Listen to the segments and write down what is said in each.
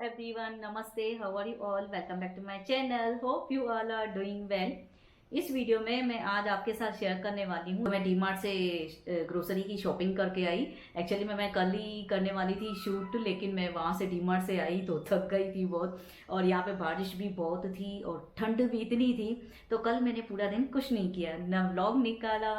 everyone, namaste, how are you all? Welcome back to my channel. Hope you all are doing well. इस video में मैं आज आपके साथ शेयर करने वाली हूँ। मैं डीमार्ट से ग्रोसरी की शॉपिंग करके आई। एक्चुअली मैं कल ही करने वाली थी शूट, लेकिन मैं वहाँ से डीमार्ट से आई तो थक गई थी बहुत, और यहाँ पे बारिश भी बहुत थी और ठंड भी इतनी थी, तो कल मैंने पूरा दिन कुछ नहीं किया, न व्लॉग निकाला,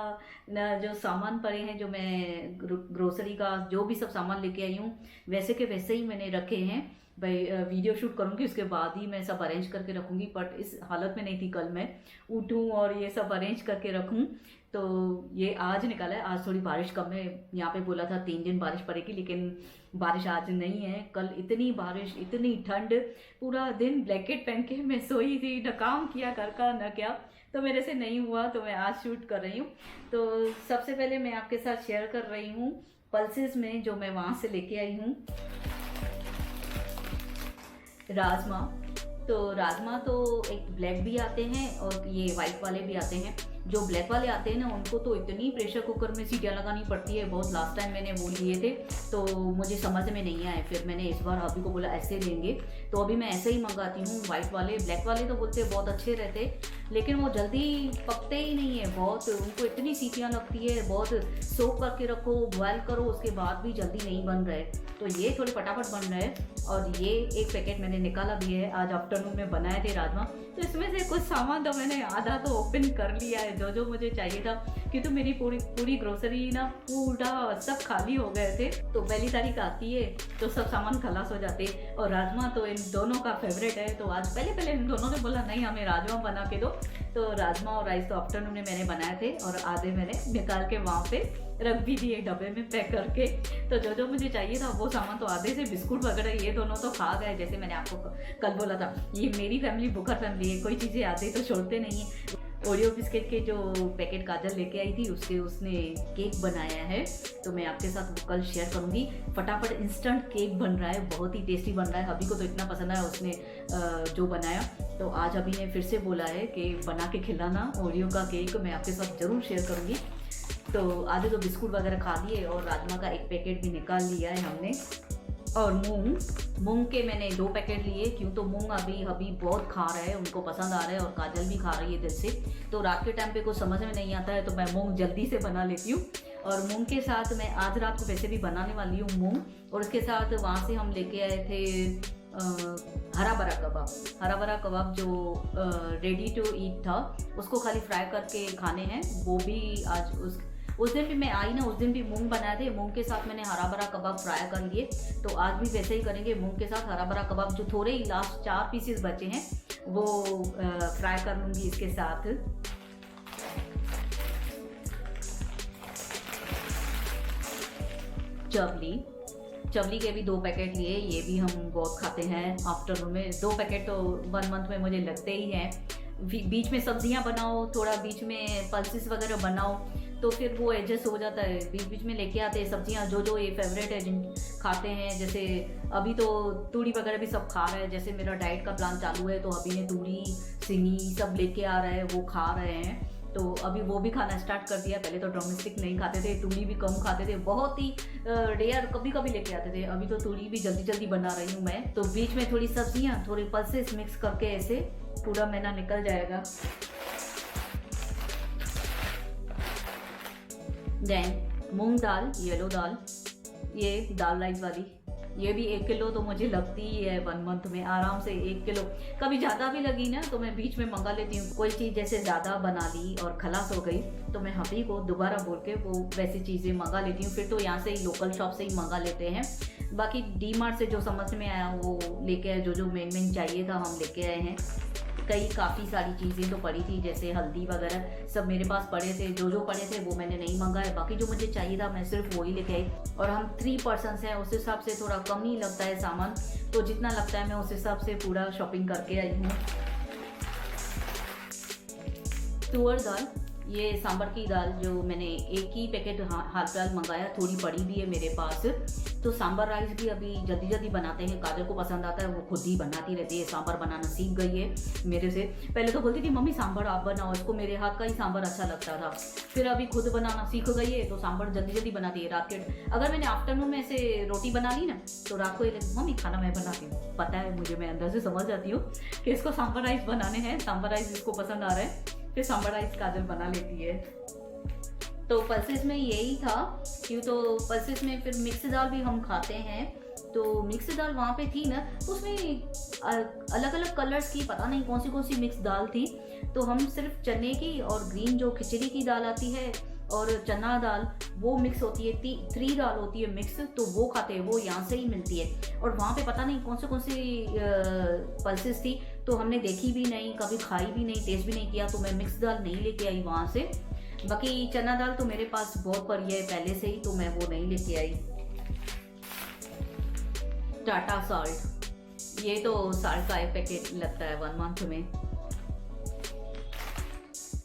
न जो सामान पड़े हैं, जो मैं ग्रोसरी का जो भी सब सामान लेके आई हूँ वैसे के वैसे ही मैंने रखे हैं। भाई वीडियो शूट करूंगी उसके बाद ही मैं सब अरेंज करके रखूंगी, बट इस हालत में नहीं थी कल मैं उठूं और ये सब अरेंज करके रखूं। तो ये आज निकाला है। आज थोड़ी बारिश कम है, यहाँ पे बोला था 3 दिन बारिश पड़ेगी, लेकिन बारिश आज नहीं है। कल इतनी बारिश, इतनी ठंड, पूरा दिन ब्लैंकेट पहन के मैं सोई थी, न काम किया घर का न क्या, तो मेरे से नहीं हुआ, तो मैं आज शूट कर रही हूँ। तो सबसे पहले मैं आपके साथ शेयर कर रही हूँ पल्सेस में जो मैं वहाँ से लेके आई हूँ राजमा। तो राजमा तो एक ब्लैक भी आते हैं और ये वाइट वाले भी आते हैं। जो ब्लैक वाले आते हैं ना, उनको तो इतनी प्रेशर कुकर में सीटियाँ लगानी पड़ती है बहुत। लास्ट टाइम मैंने वो लिए थे तो मुझे समझ में नहीं आए, फिर मैंने इस बार अभी को बोला ऐसे लेंगे, तो अभी मैं ऐसे ही मंगाती हूँ वाइट वाले। ब्लैक वाले तो बोलते बहुत अच्छे रहते, लेकिन वो जल्दी पकते ही नहीं है, बहुत उनको इतनी सीटियाँ लगती है, बहुत सोक करके रखो, बॉयल करो, उसके बाद भी जल्दी नहीं बन रहे। तो ये थोड़े फटाफट बन रहे हैं। और ये एक पैकेट मैंने निकाला भी है, आज आफ्टरनून में बनाए थे राजमा। तो इसमें से कुछ सामान तो मैंने आधा तो ओपन कर लिया है, जो जो मुझे चाहिए था, क्योंकि तो मेरी पूरी ग्रोसरी ना पूरा सब खाली हो गए थे। तो पहली तारीख आती है तो सब सामान खलास हो जाते, और राजमा तो इन दोनों का फेवरेट है। तो आज पहले इन दोनों ने बोला नहीं हमें राजमा बना के दो, तो राजमा और राइस तो आफ्टरनून में मैंने बनाए थे, और आधे मैंने निकाल के वहाँ पे रख भी दिए डब्बे में पैक करके। तो जो जो मुझे चाहिए था वो सामान तो आधे से बिस्कुट वगैरह ये दोनों तो खा गए। जैसे मैंने आपको कल बोला था, ये मेरी फैमिली बुकर फैमिली है, कोई चीज़ें आती तो छोड़ते नहीं है। ओरियो बिस्किट के जो पैकेट काजल लेके आई थी उससे उसने केक बनाया है, तो मैं आपके साथ वो कल शेयर करूंगी। फटाफट इंस्टेंट केक बन रहा है, बहुत ही टेस्टी बन रहा है। अभी को तो इतना पसंद आया उसने जो बनाया, तो आज अभी ने फिर से बोला है कि बना के खिलाना ओरियो का केक, मैं आपके साथ ज़रूर शेयर करूंगी। तो आधे तो बिस्कुट वगैरह खा लिए, और राजमा का एक पैकेट भी निकाल लिया है हमने। और मूंग के मैंने 2 पैकेट लिए, क्यों तो मूंग अभी बहुत खा रहे हैं, उनको पसंद आ रहा है, और काजल भी खा रही है दिल से। तो रात के टाइम पे कुछ समझ में नहीं आता है तो मैं मूंग जल्दी से बना लेती हूँ। और मूंग के साथ मैं आज रात को वैसे भी बनाने वाली हूँ मूंग, और उसके साथ वहाँ से हम लेके आए थे हरा भरा कबाब जो रेडी टू ईट था, उसको खाली फ्राई करके खाने हैं। वो भी आज उस दिन भी मैं आई ना, उस दिन भी मूंग बनाए थे, मूंग के साथ मैंने हरा भरा कबाब फ्राई कर लिए। तो आज भी वैसे ही करेंगे, मूंग के साथ हरा भरा कबाब। जो थोड़े ही लास्ट 4 पीसेस बचे हैं वो फ्राई कर लूँगी इसके साथ। चवली के भी 2 पैकेट लिए, ये भी हम बहुत खाते हैं आफ्टरनून में। 2 पैकेट तो 1 मंथ में मुझे लगते ही हैं। बीच में सब्जियां बनाओ, थोड़ा बीच में पल्सेस वगैरह बनाओ, तो फिर वो एडजस्ट हो जाता है। बीच में लेके आते हैं सब्जियां जो जो ये फेवरेट है जिन खाते हैं। जैसे अभी तो तूड़ी वगैरह भी सब खा रहे हैं, जैसे मेरा डाइट का प्लान चालू है, तो अभी ने तूड़ी सिंगी सब लेके आ रहे हैं, वो खा रहे हैं। तो अभी वो भी खाना स्टार्ट कर दिया। पहले तो ड्रमस्टिक नहीं खाते थे, तूड़ी भी कम खाते थे, बहुत ही रेयर कभी कभी लेके आते थे। अभी तो तूड़ी भी जल्दी जल्दी बना रही हूँ मैं। तो बीच में थोड़ी सब्जियाँ, थोड़ी पल्सेस मिक्स करके ऐसे पूरा महीना निकल जाएगा। देन मूंग दाल, येलो दाल, ये दाल राइस वाली, ये भी 1 किलो तो मुझे लगती ही है 1 मंथ में आराम से 1 किलो। कभी ज़्यादा भी लगी ना तो मैं बीच में मंगा लेती हूँ। कोई चीज़ जैसे ज़्यादा बना ली और खलास हो गई तो मैं हबी को दोबारा बोल के वो वैसी चीज़ें मंगा लेती हूँ। फिर तो यहाँ से ही लोकल शॉप से ही मंगा लेते हैं। बाकी डीमार्ट से जो समझ में आया वो लेके आए, जो जो मेन चाहिए था हम लेके आए हैं। काफ़ी सारी चीज़ें तो पड़ी थी, जैसे हल्दी वगैरह सब मेरे पास पड़े थे, जो जो पड़े थे वो मैंने नहीं मंगाए। बाकी जो मुझे चाहिए था मैं सिर्फ वही लेके आई। और हम 3 पर्सन्स हैं, उस हिसाब से थोड़ा कम ही लगता है सामान, तो जितना लगता है मैं उस हिसाब से पूरा शॉपिंग करके आई हूँ। तुअर दाल, ये सांभर की दाल जो मैंने एक ही पैकेट हाल फिलहाल मंगाया, थोड़ी पड़ी भी है मेरे पास। तो सांभर राइस भी अभी जल्दी जल्दी बनाते हैं, काजल को पसंद आता है, वो खुद ही बनाती रहती है, सांभर बनाना सीख गई है मेरे से। पहले तो बोलती थी मम्मी सांभर आप बनाओ, इसको मेरे हाथ का ही सांभर अच्छा लगता था, फिर अभी खुद बनाना सीख गई है तो सांभर जल्दी जल्दी बनाती है। रात के अगर मैंने आफ्टरनून में ऐसे रोटी बना ली ना तो रात को ये लगती मम्मी खाना मैं बनाती हूँ, पता है मुझे, मैं अंदर से समझ जाती हूँ कि इसको सांभर राइस बनाने हैं, सांभर राइस इसको पसंद आ रहा है, फिर सांभर राइस काजल बना लेती है। तो पल्सेस में यही था, क्यों तो पल्सेस में फिर मिक्स दाल भी हम खाते हैं, तो मिक्स दाल वहाँ पे थी ना, उसमें अलग अलग कलर्स की पता नहीं कौन सी मिक्स दाल थी, तो हम सिर्फ चने की और ग्रीन जो खिचड़ी की दाल आती है और चना दाल वो मिक्स होती है, 3 दाल होती है मिक्स, तो वो खाते हैं, वो यहाँ से ही मिलती है। और वहाँ पे पता नहीं कौन सी पल्सेस थी, तो हमने देखी भी नहीं, कभी खाई भी नहीं, टेस्ट भी नहीं किया, तो मैं मिक्स दाल नहीं लेके आई वहाँ से। बाकी चना दाल तो मेरे पास बहुत पड़ी है पहले से ही, तो मैं वो नहीं लेके आई। टाटा साल्ट, ये तो साल्ट का एक पैकेट लगता है 1 मंथ में।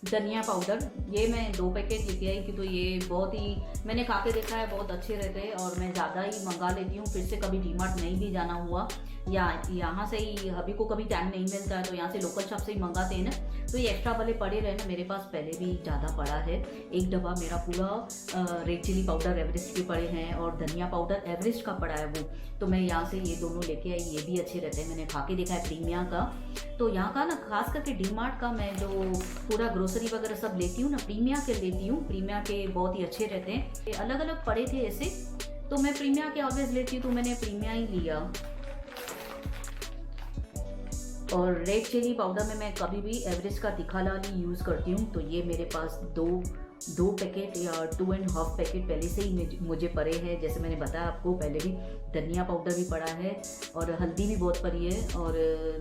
धनिया पाउडर, ये मैं 2 पैकेट लेके आई, कि तो ये बहुत ही मैंने खा के देखा है, बहुत अच्छे रहते हैं, और मैं ज़्यादा ही मंगा लेती हूँ, फिर से कभी डीमार्ट नहीं भी जाना हुआ, या यहाँ से ही हबी को कभी टाइम नहीं मिलता है तो यहाँ से लोकल शॉप से ही मंगाते हैं ना, तो ये एक्स्ट्रा वाले पड़े रहे ना, मेरे पास पहले भी ज़्यादा पड़ा है। एक डब्बा मेरा पूरा रेड चिली पाउडर एवरेस्ट के पड़े हैं, और धनिया पाउडर एवरेस्ट का पड़ा है वो, तो मैं यहाँ से ये दोनों लेके आई, ये भी अच्छे रहते हैं, मैंने खा के देखा है प्रीमिया का। तो यहाँ का ना खास करके डीमार्ट का मैं जो पूरा ग्रोसरी वगैरह सब लेती हूँ ना, प्रीमिया के लेती हूँ, प्रीमिया के बहुत ही अच्छे रहते हैं। अलग अलग पड़े थे ऐसे, तो मैं प्रीमिया के ऑलवेज लेती हूँ, तो मैंने प्रीमिया ही लिया। और रेड चिली पाउडर में मैं कभी भी एवरेस्ट का तीखा लाल ही यूज़ करती हूँ, तो ये मेरे पास दो पैकेट या 2.5 पैकेट पहले से ही मुझे पड़े हैं। जैसे मैंने बताया आपको पहले भी, धनिया पाउडर भी पड़ा है और हल्दी भी बहुत पड़ी है और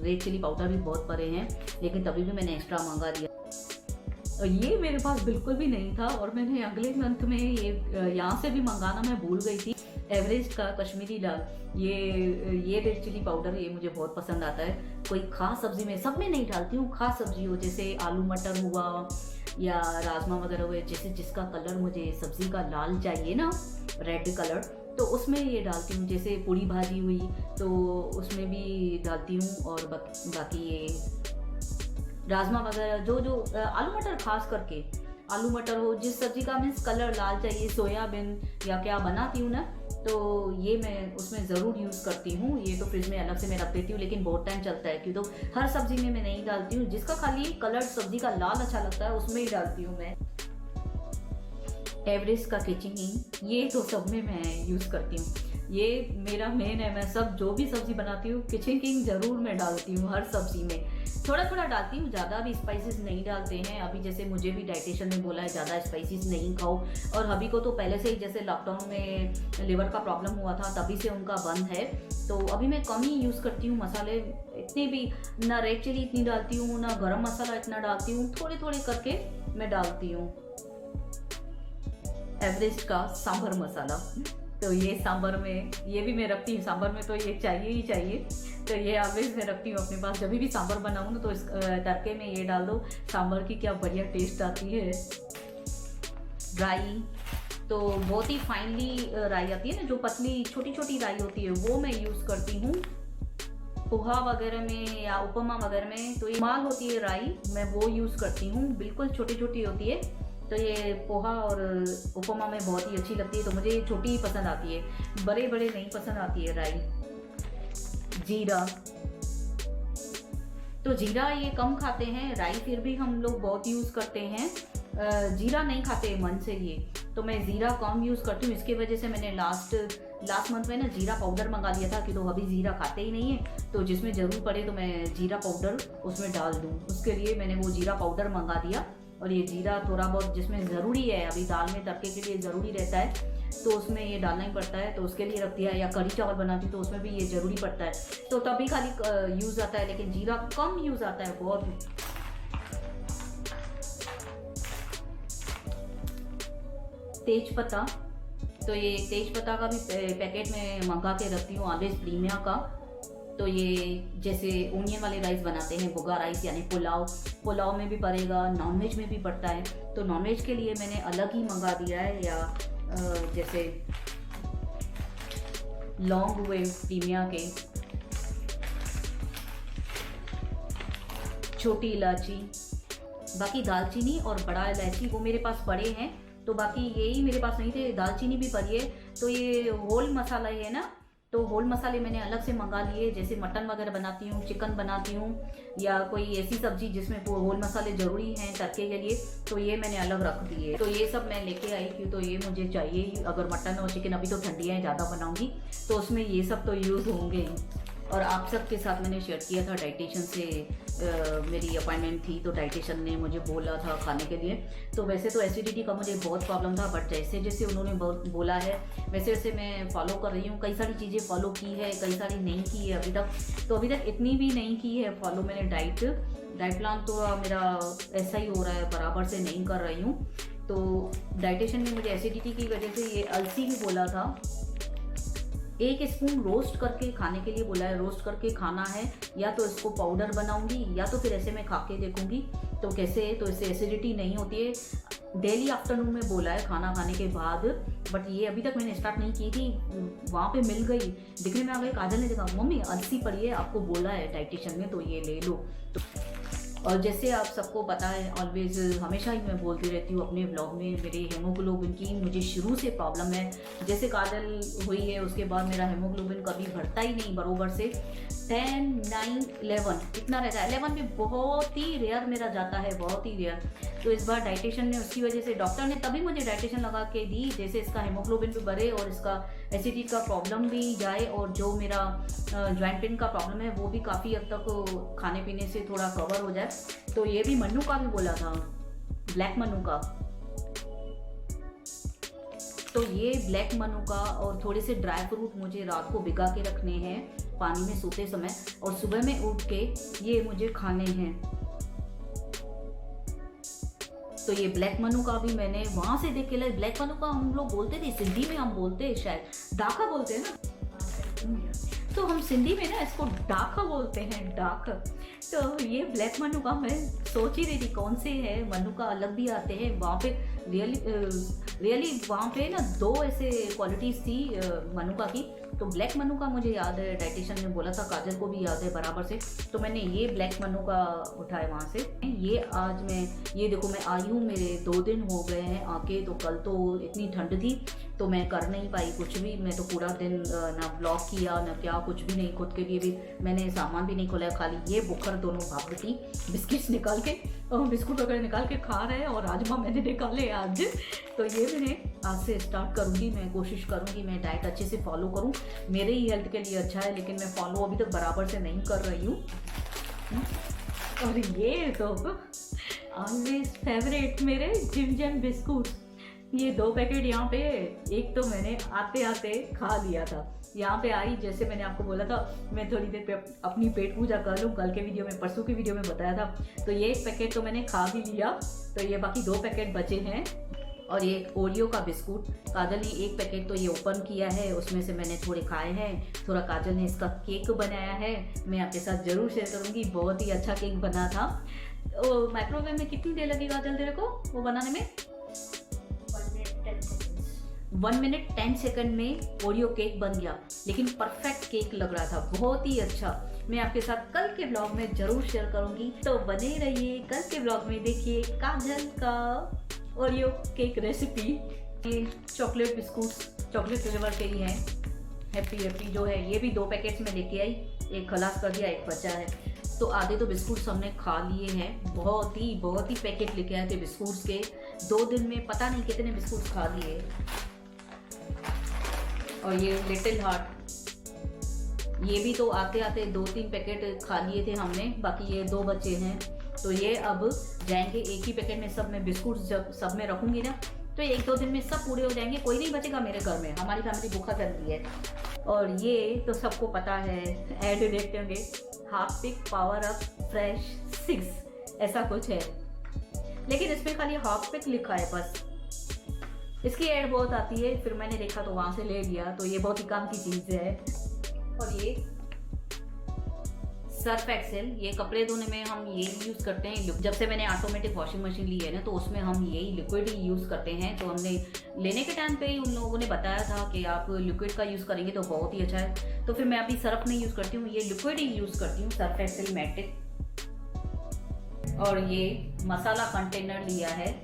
रेड चिली पाउडर भी बहुत पड़े हैं, लेकिन तभी भी मैंने एक्स्ट्रा मंगा लिया। और ये मेरे पास बिल्कुल भी नहीं था, और मैंने अगले मंथ में ये यहाँ से भी मंगाना मैं भूल गई थी, एवरेस्ट का कश्मीरी लाल, ये रेड चिली पाउडर, ये मुझे बहुत पसंद आता है। कोई खास सब्जी में, सब में नहीं डालती हूँ, खास सब्जी हो जैसे आलू मटर हुआ या राजमा वगैरह हुए, जैसे जिसका कलर मुझे सब्जी का लाल चाहिए ना, रेड कलर, तो उसमें ये डालती हूँ। जैसे पूड़ी भाजी हुई तो उसमें भी डालती हूँ, और बाकी ये राजमा वगैरह जो आलू मटर, खास करके आलू मटर हो, जिस सब्जी का मीन्स कलर लाल चाहिए, सोयाबीन या क्या बनाती हूँ ना, तो ये मैं उसमें ज़रूर यूज़ करती हूँ। ये तो फ्रिज में अलग से मैं रख देती हूँ, लेकिन बहुत टाइम चलता है, क्योंकि तो हर सब्जी में मैं नहीं डालती हूँ, जिसका खाली कलर सब्जी का लाल अच्छा लगता है उसमें ही डालती हूँ मैं। एवरेस्ट का किचन किंग, ये तो सब में मैं यूज़ करती हूँ, ये मेरा मेन है। मैं सब जो भी सब्जी बनाती हूँ किचन किंग ज़रूर मैं डालती हूँ, हर सब्जी में थोड़ा थोड़ा डालती हूँ, ज़्यादा भी स्पाइसेस नहीं डालते हैं। अभी जैसे मुझे भी डाइटिशियन ने बोला है ज़्यादा स्पाइसेस नहीं खाओ, और अभी को तो पहले से ही जैसे लॉकडाउन में लिवर का प्रॉब्लम हुआ था तभी से उनका बंद है, तो अभी मैं कम ही यूज़ करती हूँ मसाले, इतने भी ना रेड चिली इतनी डालती हूँ, ना गरम मसाला इतना डालती हूँ, थोड़े थोड़े करके मैं डालती हूँ। एवरेस्ट का सांभर मसाला, तो ये सांभर में, ये भी मैं रखती हूँ, सांभर में तो ये चाहिए ही चाहिए, तो ये ऑलवेज मैं रखती हूँ अपने पास। जब भी सांभर बनाऊँ ना तो इस तड़के में ये डाल दो, सांभर की क्या बढ़िया टेस्ट आती है। राई, तो बहुत ही फाइनली राई आती है ना, जो पतली छोटी छोटी राई होती है, वो मैं यूज़ करती हूँ पोहा वगैरह में या उपमा वगैरह में। तो ये माल होती है राई, मैं वो यूज़ करती हूँ, बिल्कुल छोटी छोटी होती है, तो ये पोहा और उपमा में बहुत ही अच्छी लगती है, तो मुझे छोटी ही पसंद आती है, बड़े बड़े नहीं पसंद आती है राई। जीरा, तो जीरा ये कम खाते हैं, राई फिर भी हम लोग बहुत यूज़ करते हैं, जीरा नहीं खाते मन से ये, तो मैं जीरा कम यूज़ करती हूँ। इसकी वजह से मैंने लास्ट मंथ में ना जीरा पाउडर मंगा लिया था, कि तो अभी जीरा खाते ही नहीं है, तो जिसमें ज़रूर पड़े तो मैं जीरा पाउडर उसमें डाल दूँ, उसके लिए मैंने वो जीरा पाउडर मंगा दिया। और ये जीरा थोड़ा बहुत जिसमें ज़रूरी है, अभी दाल में तड़के के लिए ज़रूरी रहता है, तो उसमें ये डालना ही पड़ता है, तो उसके लिए रख दिया। या कढ़ी चावल बनाती तो उसमें भी ये ज़रूरी पड़ता है, तो तभी खाली यूज़ आता है, लेकिन जीरा कम यूज़ आता है बहुत। तेज पत्ता, तो ये तेज पत्ता का भी पैकेट में मंगा के रखती हूँ, ऑलवेज प्रीमिया का। तो ये जैसे ओनियन वाले राइस बनाते हैं, बुगा राइस यानी पुलाव में भी पड़ेगा, नॉनवेज में भी पड़ता है, तो नॉनवेज के लिए मैंने अलग ही मंगा दिया है। या जैसे लौंग हुए प्रीमिया के, छोटी इलायची, बाकी दालचीनी और बड़ा इलायची वो मेरे पास पड़े हैं, तो बाकी यही मेरे पास नहीं थे। दालचीनी भी पड़ी है। तो ये होल मसाला है ना, तो होल मसाले मैंने अलग से मंगा लिए। जैसे मटन वगैरह बनाती हूँ, चिकन बनाती हूँ, या कोई ऐसी सब्जी जिसमें होल मसाले ज़रूरी हैं तड़के के लिए, तो ये मैंने अलग रख दिए। तो ये सब मैं लेके आई क्यों, तो ये मुझे चाहिए ही। अगर मटन और चिकन, अभी तो ठंडियाँ हैं, ज़्यादा बनाऊँगी तो उसमें ये सब तो यूज़ होंगे। और आप सबके साथ मैंने शेयर किया था, डाइटिशियन से मेरी अपॉइंटमेंट थी, तो डाइटिशियन ने मुझे बोला था खाने के लिए। तो वैसे तो एसिडिटी का मुझे बहुत प्रॉब्लम था, बट जैसे जैसे उन्होंने बोला है वैसे वैसे मैं फॉलो कर रही हूँ। कई सारी चीज़ें फॉलो की है, कई सारी नहीं की है अभी तक। तो अभी तक इतनी भी नहीं की है फॉलो मैंने डाइट प्लान, तो मेरा ऐसा ही हो रहा है, बराबर से नहीं कर रही हूँ। तो डाइटिशियन ने मुझे एसिडिटी की वजह से ये अलसी भी बोला था, 1 स्पून रोस्ट करके खाने के लिए बोला है। रोस्ट करके खाना है, या तो इसको पाउडर बनाऊंगी या तो फिर ऐसे में खा के देखूंगी तो कैसे है, तो इससे एसिडिटी नहीं होती है। डेली आफ्टरनून में बोला है खाना खाने के बाद, बट ये अभी तक मैंने स्टार्ट नहीं की थी। वहाँ पे मिल गई, दिखने में आ गई। काजल ने देखा, मम्मी अलसी पड़ी है, आपको बोला है डाइटिशियन ने, तो ये ले लो। तो और जैसे आप सबको पता है, ऑलवेज हमेशा ही मैं बोलती रहती हूँ अपने ब्लॉग में, मेरे हेमोग्लोबिन की मुझे शुरू से प्रॉब्लम है। जैसे काजल हुई है उसके बाद मेरा हेमोग्लोबिन कभी बढ़ता ही नहीं बरोबर से। 10, 9, 11 इतना रहता है। 11 भी बहुत ही रेयर मेरा जाता है, बहुत ही रेयर। तो इस बार डाइटिशियन ने, उसकी वजह से डॉक्टर ने तभी मुझे डाइटिशियन लगा के दी, जैसे इसका हेमोग्लोबिन भी बढ़े और इसका एसिडिटी का प्रॉब्लम भी जाए, और जो मेरा जॉइंट पेन का प्रॉब्लम है वो भी काफ़ी हद तक खाने पीने से थोड़ा कवर हो जाए। तो ये भी मन्नू का भी बोला था, ब्लैक मन्नू का। तो ये ब्लैक मन्नू का और थोड़े से ड्राई फ्रूट मुझे रात को भिगा के रखने हैं पानी में सोते समय, और सुबह में उठ के ये मुझे खाने हैं। तो ये ब्लैक मन्नू का भी मैंने वहां से देख के लाया। ब्लैक मन्नू का हम लोग बोलते थे, सिंधी में हम बोलते हैं, शायद डाका बोलते हैं ना, तो हम सिंधी में ना इसको डाका बोलते हैं, डाक। तो ये ब्लैक मन्नू का मैं सोच ही रही थी कौन से है। मन्नू का अलग भी आते हैं वहाँ पे, रियली वहाँ पे ना 2 ऐसे क्वालिटीज़ थी मन्नू का की। तो ब्लैक मन्नू का मुझे याद है, डाइटिशियन ने बोला था, काजल को भी याद है बराबर से। तो मैंने ये ब्लैक मन्नू का उठाया वहाँ से। ये आज मैं, ये देखो मैं आई हूँ, मेरे 2 दिन हो गए हैं आके। तो कल तो इतनी ठंड थी तो मैं कर नहीं पाई कुछ भी। मैं तो पूरा दिन ना ब्लॉग किया ना क्या, कुछ भी नहीं। खुद के लिए भी मैंने सामान भी नहीं खोला, खाली ये बुखर दोनों भाप की बिस्किट्स निकाल के, बिस्कुट वगैरह निकाल के खा रहे हैं, और राजमा मैंने निकाले आज। तो ये मैंने आज से स्टार्ट करूँगी। मैं कोशिश करूँगी मैं डाइट अच्छे से फॉलो करूँ, मेरे ही हेल्थ के लिए अच्छा है, लेकिन मैं फॉलो अभी तक बराबर से नहीं कर रही हूँ। और ये तो ऑलवेज फेवरेट मेरे जिम जैम बिस्कुट, ये 2 पैकेट यहाँ पे। एक तो मैंने आते आते खा लिया था, यहाँ पे आई, जैसे मैंने आपको बोला था मैं थोड़ी देर पे अपनी पेट पूजा कर लूँ, कल के वीडियो में, परसों की वीडियो में बताया था। तो ये 1 पैकेट तो मैंने खा भी लिया, तो ये बाकी 2 पैकेट बचे हैं। और ये ओरियो का बिस्कुट, काजल ने 1 पैकेट तो ये ओपन किया है, उसमें से मैंने थोड़े खाए हैं। थोड़ा काजल ने इसका केक बनाया है, मैं आपके साथ ज़रूर शेयर करूँगी। बहुत ही अच्छा केक बना था। माइक्रोवेव में कितनी देर लगी काजल तेरे को वो बनाने में? 1 मिनट 10 सेकंड में ओरियो केक बन गया, लेकिन परफेक्ट केक लग रहा था, बहुत ही अच्छा। मैं आपके साथ कल के ब्लॉग में जरूर शेयर करूंगी, तो बने रहिए। कल के ब्लॉग में देखिए काजल का ओरियो केक रेसिपी। ये चॉकलेट बिस्कुट चॉकलेट फ्लेवर के ही हैं, हैप्पी हैप्पी जो है। ये भी 2 पैकेट्स में लेके आई, एक खलास कर दिया, एक बचा है। तो आधे तो बिस्कुट्स हमने खा लिए हैं। बहुत ही पैकेट लेके आए थे बिस्कुट्स के। 2 दिन में पता नहीं कितने बिस्कुट्स खा लिए। और ये लिटिल हार्ट, ये भी तो आते आते 2-3 पैकेट खा लिए थे हमने, बाकी ये 2 बचे हैं। तो ये अब जाएंगे एक ही पैकेट में। सब में बिस्कुट जब सब में रखूंगी ना, तो 1-2 दिन में सब पूरे हो जाएंगे, कोई नहीं बचेगा मेरे घर में। हमारी फैमिली भूखा करती है। और ये तो सबको पता है, ऐड देखते होंगे, हार्पिक पावर अप फ्रेश 6 ऐसा कुछ है, लेकिन इसमें खाली हार्पिक लिखा है बस। इसकी ऐड बहुत आती है, फिर मैंने देखा तो वहाँ से ले लिया। तो ये बहुत ही काम की चीज़ है। और ये सर्फ एक्सेल, ये कपड़े धोने में हम ये यूज़ करते हैं। जब से मैंने ऑटोमेटिक वॉशिंग मशीन ली है ना, तो उसमें हम यही लिक्विड ही यूज़ करते हैं। तो हमने लेने के टाइम पे ही उन लोगों ने बताया था कि आप लिक्विड का यूज़ करेंगे तो बहुत ही अच्छा है। तो फिर मैं अभी सर्फ नहीं यूज़ करती हूँ, ये लिक्विड ही यूज़ करती हूँ, सर्फ एक्सेल मैटिक। और ये मसाला कंटेनर लिया है।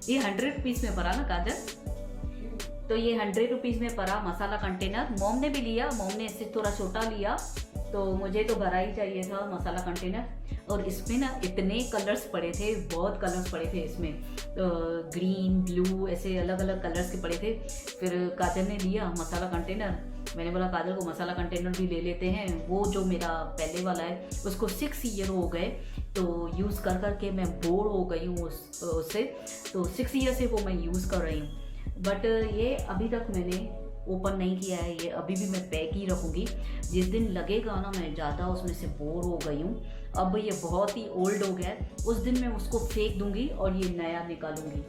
ये 100 रुपीज़ में पड़ा ना काजल, तो ये 100 रुपीज़ में पड़ा मसाला कंटेनर। मोम ने भी लिया, मोम ने इससे थोड़ा छोटा लिया, तो मुझे तो बड़ा ही चाहिए था मसाला कंटेनर। और इसमें ना इतने कलर्स पड़े थे, बहुत कलर्स पड़े थे इसमें, ग्रीन ब्लू ऐसे अलग अलग कलर्स के पड़े थे। फिर काजल ने लिया मसाला कंटेनर, मैंने बोला काजल को मसाला कंटेनर भी ले लेते हैं। वो जो मेरा पहले वाला है उसको 6 ईयर हो गए, तो यूज़ कर कर के मैं बोर हो गई हूँ उससे, तो 6 ईयर से वो मैं यूज़ कर रही हूँ। बट ये अभी तक मैंने ओपन नहीं किया है, ये अभी भी मैं पैक ही रखूँगी। जिस दिन लगेगा ना मैं ज़्यादा उसमें से बोर हो गई हूँ, अब ये बहुत ही ओल्ड हो गया है, उस दिन मैं उसको फेंक दूँगी और ये नया निकालूँगी।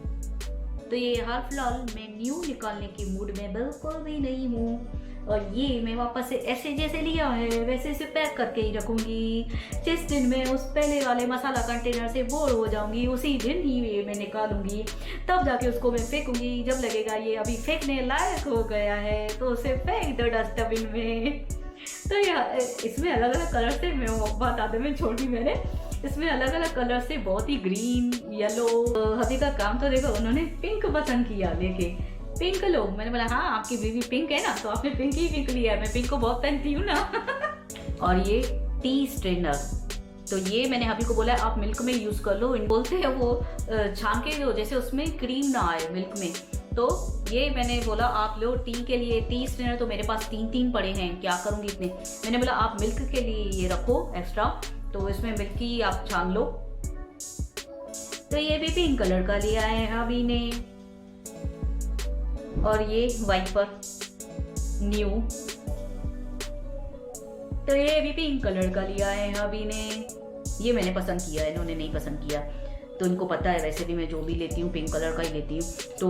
तो ये हाल फिलहाल मैं न्यू निकालने के मूड में बिल्कुल भी नहीं हूँ। और ये मैं वापस से ऐसे जैसे लिया है वैसे से पैक करके ही रखूँगी। जिस दिन मैं उस पहले वाले मसाला कंटेनर से बोर हो जाऊँगी, उसी दिन ही ये मैं निकालूँगी, तब जाके उसको मैं फेंकूँगी। जब लगेगा ये अभी फेंकने लायक हो गया है तो उसे फेंक दो डस्टबिन में। तो यार इसमें अलग अलग कलर से, मैं बता दें मैं छोटी मैंने इसमें अलग अलग कलर से बहुत ही ग्रीन येलो, अभी का काम तो देखो उन्होंने पिंक पसंद किया, लेके पिंक लो। मैंने बोला हाँ आपकी बीवी पिंक है ना, तो आपने पिंक ही पिंक लिया है, मैं पिंक को बहुत पहनती हूँ ना। और ये टी स्ट्रेनर, तो ये मैंने अभी को बोला आप मिल्क में यूज़ कर लो। बोलते हैं वो छान के दो जैसे उसमें क्रीम ना आए मिल्क में, तो ये मैंने बोला आप लो टी के लिए। टी स्ट्रेनर तो मेरे पास 3 पड़े हैं, क्या करूँगी इतने। मैंने बोला आप मिल्क के लिए ये रखो एक्स्ट्रा, तो इसमें मिल्क ही आप छान लो। तो ये भी पिंक कलर का लिया है अभी ने। और ये वाइपर न्यू, तो ये भी पिंक कलर का लिया है अभी ने। ये मैंने पसंद किया है, इन्होंने नहीं पसंद किया, तो इनको पता है वैसे भी मैं जो भी लेती हूँ पिंक कलर का ही लेती हूँ। तो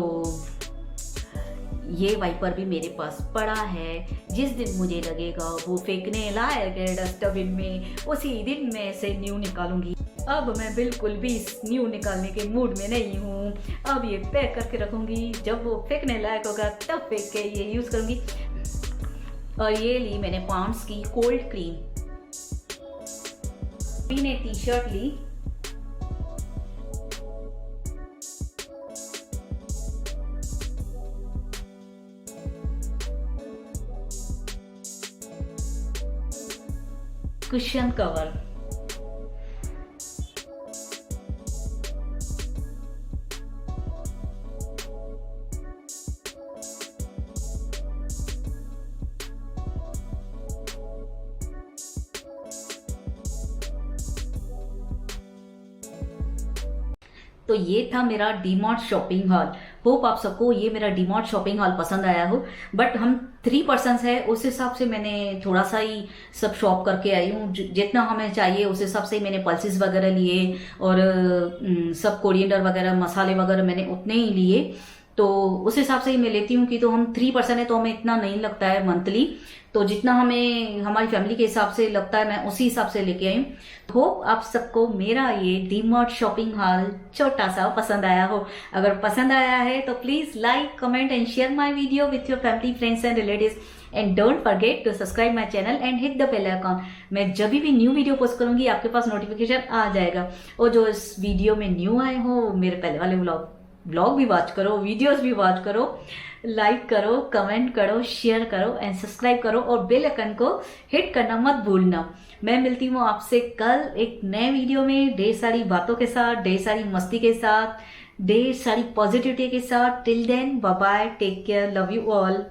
ये वाइपर भी मेरे पास पड़ा है, जिस दिन मुझे लगेगा वो फेंकने लायक है डस्टबिन में, उसी दिन मैं इसे न्यू निकालूंगी। अब मैं बिल्कुल भी इस न्यू निकालने के मूड में नहीं हूँ, अब ये पैक करके रखूँगी, जब वो फेंकने लायक होगा तब फेंक के ये यूज़ करूँगी। और ये ली मैंने पॉन्ड्स की कोल्ड क्रीम, मैंने टी शर्ट ली, कुशन कवर, तो ये था मेरा डीमार्ट शॉपिंग हॉल। होप आप सबको ये मेरा डीमार्ट शॉपिंग हॉल पसंद आया हो। बट हम 3 पर्सन्स है, उस हिसाब से मैंने थोड़ा सा ही सब शॉप करके आई हूँ। जितना हमें चाहिए उस हिसाब से ही मैंने पल्सेस वगैरह लिए, और सब कोरिएंडर वगैरह मसाले वगैरह मैंने उतने ही लिए। तो उस हिसाब से ही मैं लेती हूँ कि तो हम 3 पर्सन है तो हमें इतना नहीं लगता है मंथली, तो जितना हमें हमारी फैमिली के हिसाब से लगता है मैं उसी हिसाब से लेके आई हूँ। होप आप सबको मेरा ये डीमार्ट शॉपिंग हॉल छोटा सा पसंद आया हो। अगर पसंद आया है तो please like comment and share my video with your family friends and relatives, and don't forget to subscribe my channel and hit the bell icon. मैं जब भी न्यू वीडियो पोस्ट करूंगी आपके पास नोटिफिकेशन आ जाएगा। और जो इस वीडियो में न्यू आए हो, मेरे पहले वाले व्लॉग भी वॉच करो, वीडियोस भी वॉच करो, लाइक करो, कमेंट करो, शेयर करो एंड सब्सक्राइब करो, और बेल आइकन को हिट करना मत भूलना। मैं मिलती हूँ आपसे कल एक नए वीडियो में, ढेर सारी बातों के साथ, ढेर सारी मस्ती के साथ, ढेर सारी पॉजिटिविटी के साथ। Till then bye bye, take care, love you all.